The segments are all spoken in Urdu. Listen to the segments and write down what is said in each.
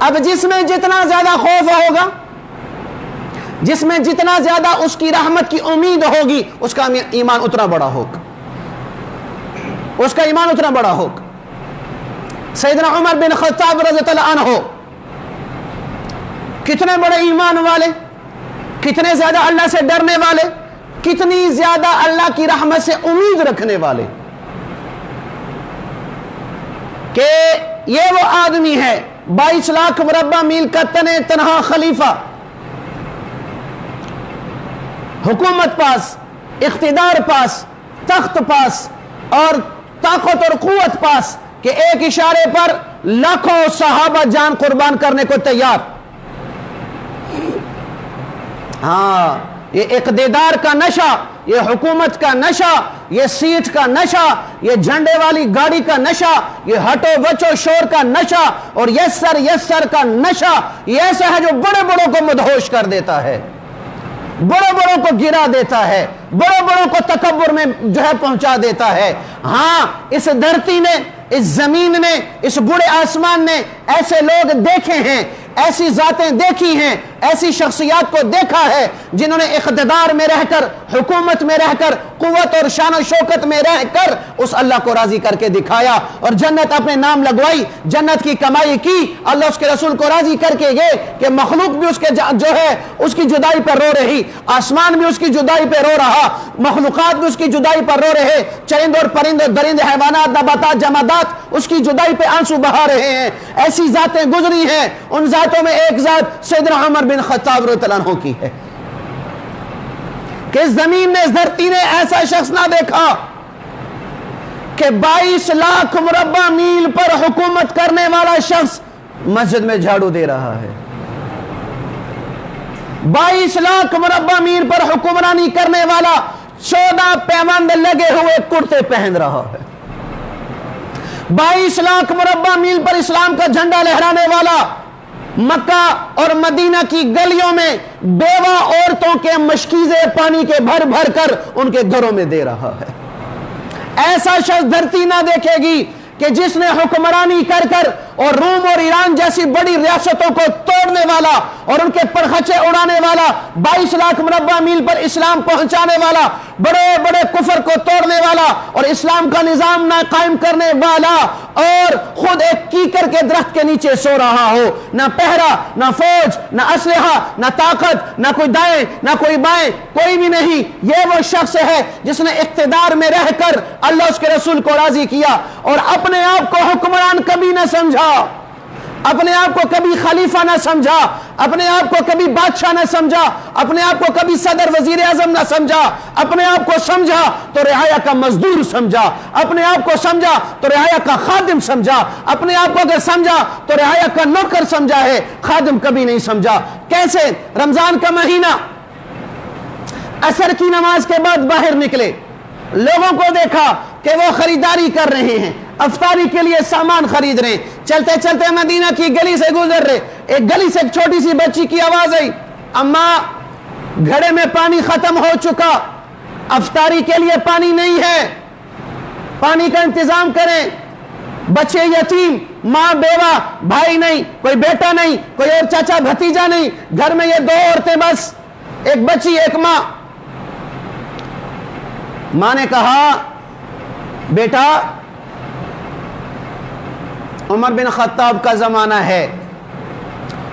اب جس میں جتنا زیادہ خوف ہوگا، جس میں جتنا زیادہ اس کی رحمت کی امید ہوگی، اس کا ایمان اتنا بڑا ہوگا، اس کا ایمان اتنا بڑا ہوگا۔ سیدنا عمر بن خطاب رضی اللہ عنہ کتنے بڑے ایمان والے، کتنے زیادہ اللہ سے ڈرنے والے، کتنی زیادہ اللہ کی رحمت سے امید رکھنے والے، کہ یہ وہ آدمی ہے 22 لاکھ مربع میل کا تنہا خلیفہ، حکومت پاس، اقتدار پاس، تخت پاس اور طاقت اور قوت پاس، کہ ایک اشارے پر لاکھوں صحابہ جان قربان کرنے کو تیار۔ ہاں، یہ اقتدار کا نشہ، یہ حکومت کا نشہ، یہ سیٹ کا نشہ، یہ جھنڈے والی گاڑی کا نشہ، یہ ہٹو بچو شور کا نشہ اور یسر کا نشہ، یہ ایسا ہے جو بڑے بڑوں کو مدہوش کر دیتا ہے، بڑوں بڑوں کو گرا دیتا ہے، بڑوں بڑوں کو تکبر میں جو ہے پہنچا دیتا ہے۔ ہاں، اس دھرتی نے، اس زمین نے، اس بڑے آسمان نے ایسے لوگ دیکھے ہیں، ایسی ذاتیں دیکھی ہیں، ایسی شخصیات کو دیکھا ہے جنہوں نے اقتدار میں رہ کر، حکومت میں رہ کر، قوت اور شان و شوکت میں رہ کر اس اللہ کو راضی کر کے دکھایا اور جنت اپنے نام لگوائی، جنت کی کمائی کی، اللہ اس کے رسول کو راضی کر کے گئے کہ مخلوق بھی اس کے جو ہے اس کی جدائی پر رو رہی، آسمان بھی اس کی جدائی پہ رو رہا، مخلوقات بھی اس کی جدائی پر رو رہے، چرند اور پرند اور درند، حیوانات، نباتات، جمادات اس کی جدائی پہ آنسو بہا رہے ہیں۔ ایسی ذاتیں گزری ہیں، ان ذاتوں میں ایک ذات سیدنا عمر بن خطاب رضی اللہ عنہ کی ہے کہ اس زمین نے، اس دھرتی نے ایسا شخص نہ دیکھا کہ 22 لاکھ مربع میل پر حکومت کرنے والا شخص مسجد میں جھاڑو دے رہا ہے، 22 لاکھ مربع میل پر حکمرانی کرنے والا 14 پیوند لگے ہوئے کرتے پہن رہا ہے، 22 لاکھ مربع میل پر اسلام کا جھنڈا لہرانے والا مکہ اور مدینہ کی گلیوں میں بیوہ عورتوں کے مشکیزے پانی کے بھر بھر کر ان کے گھروں میں دے رہا ہے۔ ایسا شخص دھرتی نہ دیکھے گی کہ جس نے حکمرانی کر کر اور روم اور ایران جیسی بڑی ریاستوں کو توڑنے والا اور ان کے پرخچے اڑانے والا، 22 لاکھ مربع میل پر اسلام پہنچانے والا، بڑے بڑے کفر کو توڑنے والا اور اسلام کا نظام نہ قائم کرنے والا، اور خود ایک کیکر کے درخت کے نیچے سو رہا ہو، نہ پہرا، نہ فوج، نہ اسلحہ، نہ طاقت، نہ کوئی دائیں نہ کوئی بائیں، کوئی بھی نہیں۔ یہ وہ شخص ہے جس نے اقتدار میں رہ کر اللہ اس کے رسول کو راضی کیا اور اپنے آپ کو حکمران کبھی نہ سمجھا، اپنے آپ کو کبھی خلیفہ نہ سمجھا، اپنے آپ کو کبھی بادشاہ نہ سمجھا، اپنے آپ کو کبھی صدر وزیر اعظم نہ سمجھا، اپنے آپ کو سمجھا تو رعایا کا مزدور سمجھا، اپنے آپ کو سمجھا تو رعایا کا خادم سمجھا، اپنے آپ کو اگر سمجھا تو رعایا کا نوکر سمجھا ہے، خادم کبھی نہیں سمجھا۔ کیسے؟ رمضان کا مہینہ، عصر کی نماز کے بعد باہر نکلے، لوگوں کو دیکھا کہ وہ خریداری کر رہے ہیں، افطاری کے لیے سامان خرید رہے ہیں، چلتے چلتے مدینہ کی گلی سے گزر رہے، ایک گلی سے ایک چھوٹی سی بچی کی آواز آئی، اماں گھڑے میں پانی ختم ہو چکا، افطاری کے لیے پانی نہیں ہے، پانی کا انتظام کریں۔ بچے یتیم، ماں بیوہ، بھائی نہیں، کوئی بیٹا نہیں، کوئی اور چاچا بھتیجا نہیں، گھر میں یہ 2 عورتیں بس، ایک بچی ایک ماں۔ ماں نے کہا بیٹا عمر بن خطاب کا زمانہ ہے،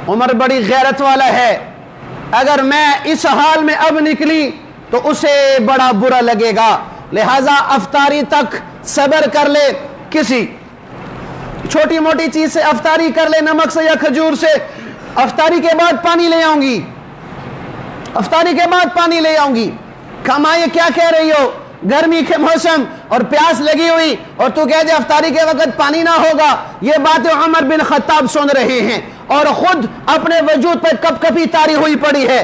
عمر بڑی غیرت والا ہے، اگر میں اس حال میں اب نکلی تو اسے بڑا برا لگے گا، لہذا افطاری تک صبر کر لے، کسی چھوٹی موٹی چیز سے افطاری کر لے، نمک سے یا کھجور سے، افطاری کے بعد پانی لے آؤں گی، افطاری کے بعد پانی لے آؤں گی۔ کھاما یہ کیا کہہ رہی ہو، گرمی کے موسم اور پیاس لگی ہوئی اور تو کہہ دے افطاری کے وقت پانی نہ ہوگا؟ یہ باتیں عمر بن خطاب سن رہے ہیں اور خود اپنے وجود پر کپ کپی تاری ہوئی پڑی ہے۔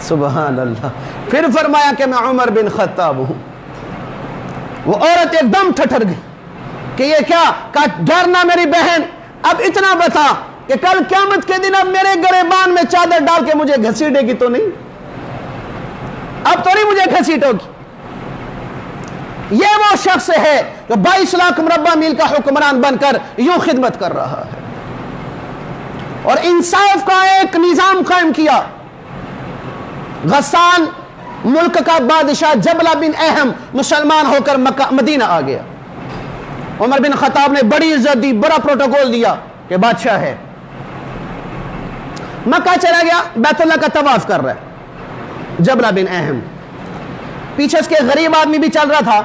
سبحان اللہ. پھر فرمایا کہ میں عمر بن خطاب ہوں. وہ عورت ایک دم ٹھٹر گئی کہ یہ کیا؟ کہا ڈرنا میری بہن، اب اتنا بتا کہ کل قیامت کے دن اب میرے گریبان میں چادر ڈال کے مجھے گھسیٹے گی تو نہیں؟ اب تو نہیں مجھے گھسیٹو گی. یہ وہ شخص ہے جو 22 لاکھ مربع میل کا حکمران بن کر یوں خدمت کر رہا ہے اور انصاف کا ایک نظام قائم کیا. غسان ملک کا بادشاہ جبلہ بن اہم مسلمان ہو کر مدینہ آ گیا. عمر بن خطاب نے بڑی عزت دی، بڑا پروٹوکول دیا کہ بادشاہ ہے. مکہ چلا گیا، بیت اللہ کا طواف کر رہا ہے جبلہ بن اہم. پیچھے اس کے غریب آدمی بھی چل رہا تھا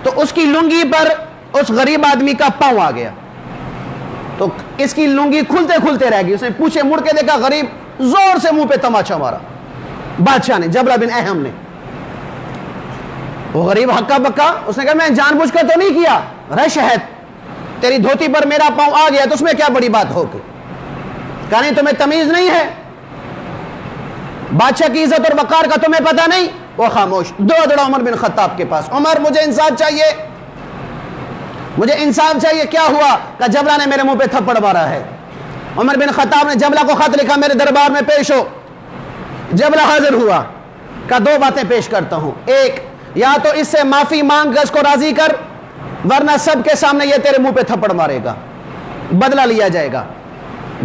تو اس کی لنگی پر اس غریب آدمی کا پاؤں آ گیا تو اس کی لنگی کھلتے کھلتے رہ گئی. اس نے پوچھے مڑ کے دیکھا، غریب زور سے منہ پہ تماچا مارا بادشاہ نے، جبلہ بن اہم نے. وہ غریب ہکا بکا، اس نے کہا میں جان بوجھ کر تو نہیں کیا، رہ شہد تیری دھوتی پر میرا پاؤں آ گیا تو اس میں کیا بڑی بات ہو گئی؟ کہا نہیں تمہیں تمیز نہیں ہے، بادشاہ کی عزت اور وقار کا تمہیں پتہ نہیں. وہ خاموش. دوڑا عمر بن خطاب کے پاس، عمر مجھے انصاف چاہیے، مجھے انصاف چاہیے. کیا ہوا؟ کہ جبلہ نے میرے منہ پہ تھپڑ مارا ہے. عمر بن خطاب نے جبلہ کو خط لکھا میرے دربار میں پیش ہو. جبلہ حاضر ہوا. کہا دو باتیں پیش کرتا ہوں، ایک یا تو اس سے معافی مانگ کر اس کو راضی کر ورنہ سب کے سامنے یہ تیرے منہ پہ تھپڑ مارے گا، بدلہ لیا جائے گا.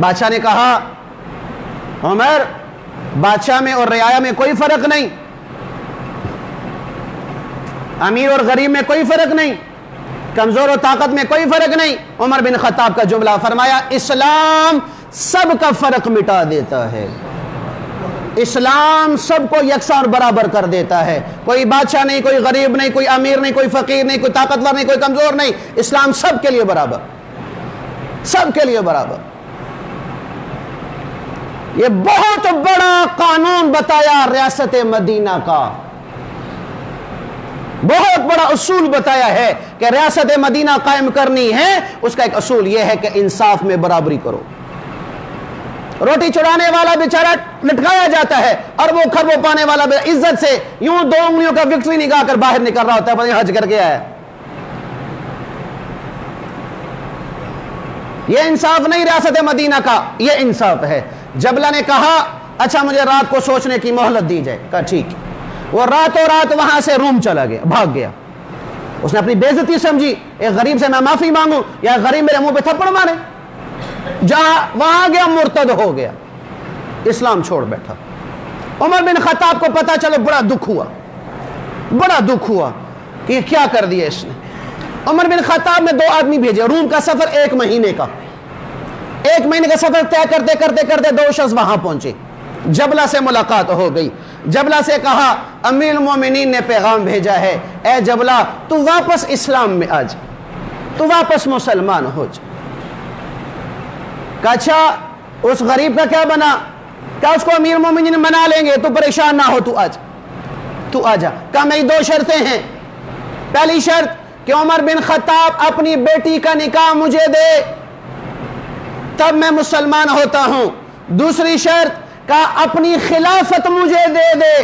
بادشاہ نے کہا عمر بادشاہ میں اور رعایا میں کوئی فرق نہیں، امیر اور غریب میں کوئی فرق نہیں، کمزور و طاقت میں کوئی فرق نہیں. عمر بن خطاب کا جملہ فرمایا اسلام سب کا فرق مٹا دیتا ہے، اسلام سب کو یکساں اور برابر کر دیتا ہے. کوئی بادشاہ نہیں، کوئی غریب نہیں، کوئی امیر نہیں، کوئی فقیر نہیں، کوئی طاقتور نہیں، کوئی کمزور نہیں. اسلام سب کے لیے برابر، سب کے لیے برابر. یہ بہت بڑا قانون بتایا ریاست مدینہ کا، بہت بڑا اصول بتایا ہے کہ ریاست مدینہ قائم کرنی ہے. اس کا ایک اصول یہ ہے کہ انصاف میں برابری کرو. روٹی چڑھانے والا بیچارہ لٹکایا جاتا ہے اور وہ کھربوں پانے والا عزت سے یوں دو انگلیوں کا وکٹری نکال کر باہر نکل رہا ہوتا ہے، حج کر کے آیا. یہ انصاف نہیں ریاست مدینہ کا، یہ انصاف ہے. جبلہ نے کہا اچھا مجھے رات کو سوچنے کی مہلت دی جائے. کہا ٹھیک. وہ راتوں رات وہاں سے روم چلا گیا، بھاگ گیا. اس نے اپنی بے عزتی سمجھی، ایک غریب سے میں معافی مانگوں یا غریب میرے منہ پہ تھپڑ مارے. جہاں وہاں گیا مرتد ہو گیا، اسلام چھوڑ بیٹھا. عمر بن خطاب کو پتا چلو، بڑا دکھ ہوا، بڑا دکھ ہوا کہ یہ کیا کر دیا اس نے. عمر بن خطاب نے 2 آدمی بھیجے. روم کا سفر 1 مہینے کا، 1 مہینے کا سفر طے کرتے کرتے کرتے 2 شخص وہاں پہنچے. جبلہ سے ملاقات ہو گئی. جبلہ سے کہا امیر المومنین نے پیغام بھیجا ہے، اے جبلہ تو واپس اسلام میں آ جا، تو واپس مسلمان ہو جا. کہا اچھا اس غریب کا کیا بنا؟ کہا اس کو امیر المومنین منا لیں گے، تو پریشان نہ ہو، تو آ جا، تو آ جا. کہا میری 2 شرطیں ہیں. پہلی شرط کہ عمر بن خطاب اپنی بیٹی کا نکاح مجھے دے، تب میں مسلمان ہوتا ہوں. دوسری شرط کہ اپنی خلافت مجھے دے دے،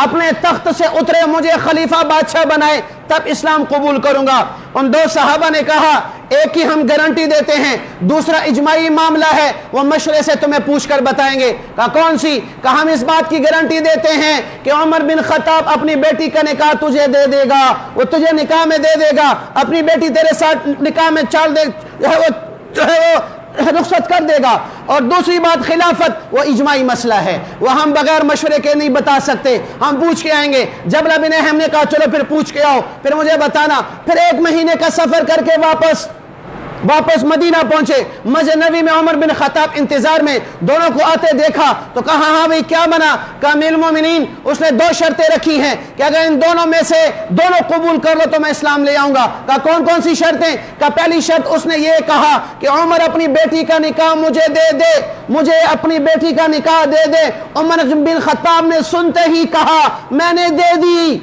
اپنے تخت سے اترے، مجھے خلیفہ بادشاہ بنائے، تب اسلام قبول کروں گا. ان 2 صحابہ نے کہا ایک ہی ہم گارنٹی دیتے ہیں، دوسرا اجماعی معاملہ ہے، وہ مشورے سے تمہیں پوچھ کر بتائیں گے. کہا کون سی؟ کہا ہم اس بات کی گارنٹی دیتے ہیں کہ عمر بن خطاب اپنی بیٹی کا نکاح تجھے دے دے گا، وہ تجھے نکاح میں دے دے گا، اپنی بیٹی تیرے ساتھ نکاح میں چال دے وہ رخصت کر دے گا. اور دوسری بات خلافت، وہ اجماعی مسئلہ ہے، وہ ہم بغیر مشورے کے نہیں بتا سکتے، ہم پوچھ کے آئیں گے. جبلہ بن اہم نے کہا چلو پھر پوچھ کے آؤ، پھر مجھے بتانا. پھر 1 مہینے کا سفر کر کے واپس مدینہ پہنچے. مسجد نبوی میں عمر بن خطاب انتظار میں، دونوں کو آتے دیکھا تو کہا ہاں بھائی کیا بنا؟ کہا امیر المومنین اس نے 2 شرطیں رکھی ہیں کہ اگر ان دونوں میں سے دونوں قبول کر لو تو میں اسلام لے آؤں گا. کہا کون کون سی شرطیں؟ کہا پہلی شرط اس نے یہ کہا کہ عمر اپنی بیٹی کا نکاح مجھے دے دے، مجھے اپنی بیٹی کا نکاح دے دے. عمر بن خطاب نے سنتے ہی کہا میں نے دے دی،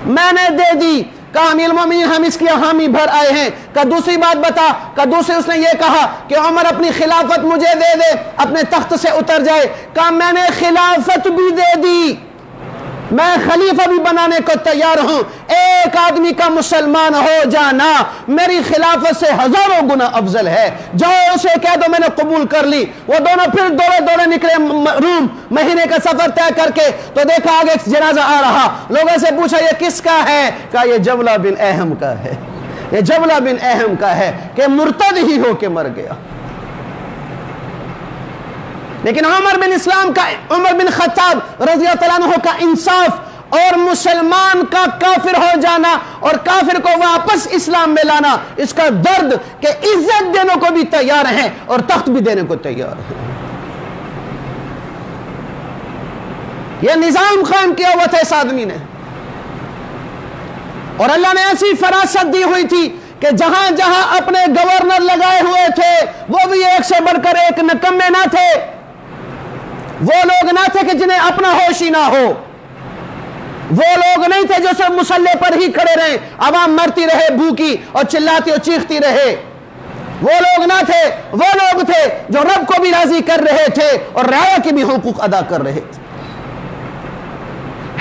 میں نے دے دی. کہا امیر المومنین ہم اس کی حامی بھر آئے ہیں. کہا دوسری بات بتا. کہا دوسری اس نے یہ کہا کہ عمر اپنی خلافت مجھے دے دے, اپنے تخت سے اتر جائے. کہا میں نے خلافت بھی دے دی, میں خلیفہ بھی بنانے کو تیار ہوں, ایک آدمی کا مسلمان ہو جانا میری خلافت سے ہزاروں گنا افضل ہے. جاؤ اسے کہہ دو میں نے قبول کر لی. وہ دونوں پھر دوڑے نکلے روم, مہینے کا سفر طے کر کے. تو دیکھا آگے ایک جنازہ آ رہا, لوگوں سے پوچھا یہ کس کا ہے؟ کہا یہ جبلہ بن احم کا ہے, یہ جبلہ بن احم کا ہے, کہ مرتد ہی ہو کے مر گیا. لیکن عمر بن خطاب رضی اللہ عنہ کا انصاف اور مسلمان کا کافر ہو جانا اور کافر کو واپس اسلام میں لانا, اس کا درد کہ عزت دینے کو بھی تیار ہیں اور تخت بھی دینے کو تیار ہیں. یہ نظام قائم کیا ہوا تھا اس آدمی نے, اور اللہ نے ایسی فراست دی ہوئی تھی کہ جہاں جہاں اپنے گورنر لگائے ہوئے تھے وہ بھی ایک سے بڑھ کر ایک نکمے نہ تھے. وہ لوگ نہ تھے کہ جنہیں اپنا ہوش ہی نہ ہو, وہ لوگ نہیں تھے جو صرف مسلح پر ہی کھڑے رہے, عوام مرتی رہے بھوکی اور چلاتی اور چیختی رہے. وہ لوگ نہ تھے, وہ لوگ تھے جو رب کو بھی راضی کر رہے تھے اور رعایا کے بھی حقوق ادا کر رہے تھے.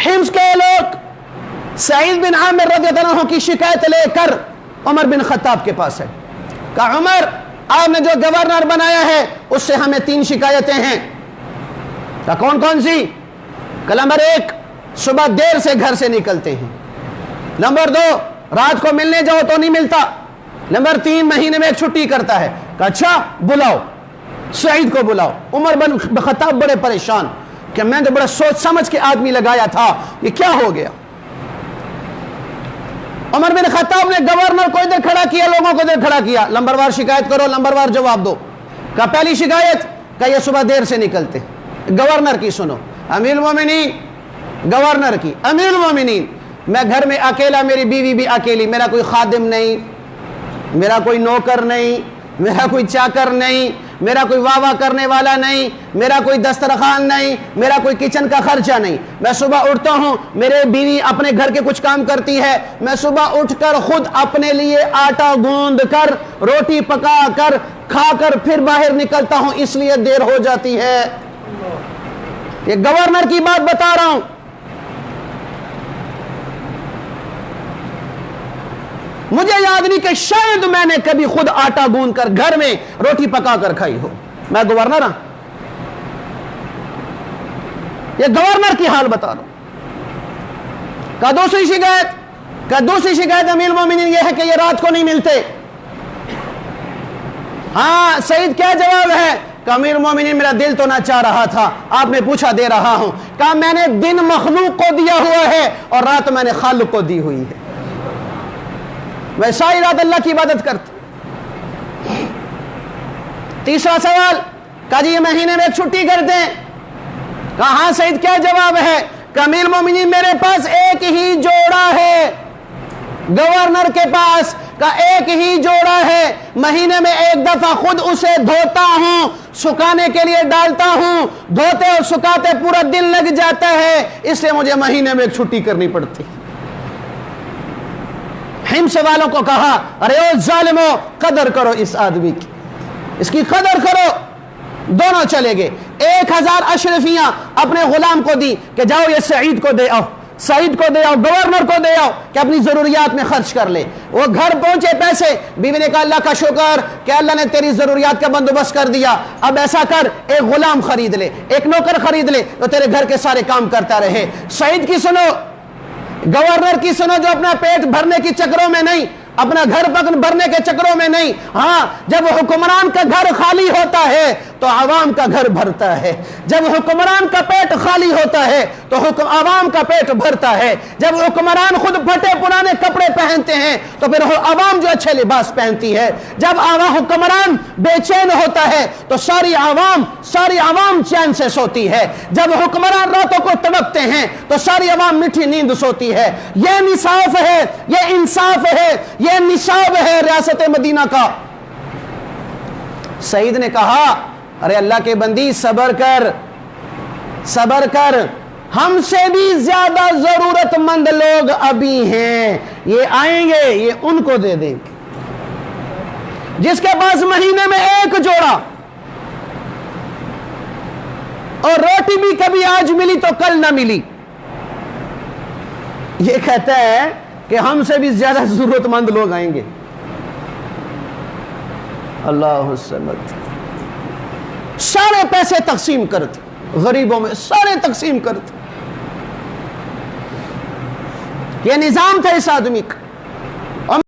حمص کے لوگ سعید بن عامر رضی اللہ عنہ کی شکایت لے کر عمر بن خطاب کے پاس ہے. کہا عمر آپ نے جو گورنر بنایا ہے اس سے ہمیں 3 شکایتیں ہیں. کہا کون کون سی؟ کہ نمبر 1 صبح دیر سے گھر سے نکلتے ہیں, نمبر 2 رات کو ملنے جاؤ تو نہیں ملتا, نمبر 3 مہینے میں ایک چھٹی کرتا ہے. کہا اچھا بلاؤ, سعید کو بلاؤ. عمر بن خطاب بڑے پریشان کہ میں تو بڑا سوچ سمجھ کے آدمی لگایا تھا, یہ کیا ہو گیا. عمر بن خطاب نے گورنر کو ادھر کھڑا کیا, لوگوں کو ادھر کھڑا کیا, نمبر وار شکایت کرو, نمبر وار جواب دو. کہا پہلی شکایت, کہا یہ صبح دیر سے نکلتے. گورنر کی سنو, امیر المومنین گورنر کی, امیر المومنین میں گھر میں اکیلا, میری بیوی بھی اکیلی, میرا کوئی خادم نہیں, میرا کوئی نوکر نہیں, میرا کوئی چاکر نہیں, میرا کوئی واہ کرنے والا نہیں, میرا کوئی دسترخوان نہیں, میرا کوئی کچن کا خرچہ نہیں. میں صبح اٹھتا ہوں, میرے بیوی اپنے گھر کے کچھ کام کرتی ہے, میں صبح اٹھ کر خود اپنے لیے آٹا گوندھ کر روٹی پکا کر کھا کر پھر باہر نکلتا ہوں, اس لیے دیر ہو جاتی ہے. یہ گورنر کی بات بتا رہا ہوں. مجھے یاد نہیں کہ شاید میں نے کبھی خود آٹا گوندھ کر گھر میں روٹی پکا کر کھائی ہو. میں گورنر ہوں, یہ گورنر کی حال بتا رہا ہوں. کہا دوسری شکایت, کہا دوسری شکایت امیر المومنین یہ ہے کہ یہ رات کو نہیں ملتے. ہاں سعید کیا جواب ہے؟ کہ امیر المومنین میرا دل تو نہ چاہ رہا تھا, آپ نے پوچھا دے رہا ہوں. کہا میں نے دن مخلوق کو دیا ہوا ہے اور رات میں نے خالق کو دی ہوئی ہے, میں ساری رات اللہ کی عبادت کرتا. تیسرا سوال, کہا جی یہ مہینے میں ایک چھٹی کرتے ہیں. کہا ہاں سعید کیا جواب ہے؟ کہ امیر المومنین میرے پاس ایک ہی جوڑا ہے, گورنر کے پاس کا ایک ہی جوڑا ہے, مہینے میں ایک دفعہ خود اسے دھوتا ہوں, سکھانے کے لیے ڈالتا ہوں, دھوتے اور سکھاتے پورا دن لگ جاتا ہے, اس لیے مجھے مہینے میں ایک چھٹی کرنی پڑتی. حمص والوں کو کہا ارے او ظالمو قدر کرو اس آدمی کی, اس کی قدر کرو. دونوں چلے گئے, 1000 اشرفیاں اپنے غلام کو دی کہ جاؤ یہ سعید کو دے آؤ, سعید کو دے آؤ, گورنر کو دے آؤ کہ اپنی ضروریات میں خرچ کر لے. وہ گھر پہنچے پیسے, بیوی نے کہا اللہ کا شکر کہ اللہ نے تیری ضروریات کا بندوبست کر دیا, اب ایسا کر ایک غلام خرید لے, ایک نوکر خرید لے تو تیرے گھر کے سارے کام کرتا رہے. سعید کی سنو, گورنر کی سنو, جو اپنا پیٹ بھرنے کی چکروں میں نہیں, اپنا گھر پکن بھرنے کے چکروں میں نہیں. ہاں جب حکمران کا گھر خالی ہوتا ہے تو عوام کا گھر بھرتا ہے, جب حکمران کا پیٹ خالی ہوتا ہے تو عوام کا پیٹ بھرتا ہے, جب حکمران خود پھٹے پرانے کپڑے پہنتے ہیں تو پھر عوام جو اچھے لباس پہنتی ہے, جب حکمران بے چین ہوتا ہے تو ساری عوام چین سے سوتی ہے, جب حکمران راتوں کو تڑپتے ہیں تو ساری عوام میٹھی نیند سوتی ہے. یہ نصاف ہے, یہ انصاف ہے, یہ نصاب ہے ریاست مدینہ کا. سعید نے کہا ارے اللہ کے بندی صبر کر, صبر کر, ہم سے بھی زیادہ ضرورت مند لوگ ابھی ہیں، یہ آئیں گے، یہ ان کو دے دیں گے۔ جس کے پاس مہینے میں ایک جوڑا اور روٹی بھی کبھی آج ملی تو کل نہ ملی، یہ کہتا ہے کہ ہم سے بھی زیادہ ضرورت مند لوگ آئیں گے۔ اللہ الصمد۔ سارے پیسے تقسیم کرتے، غریبوں میں سارے تقسیم کرتے۔ یہ نظام تھا اس آدمی کا۔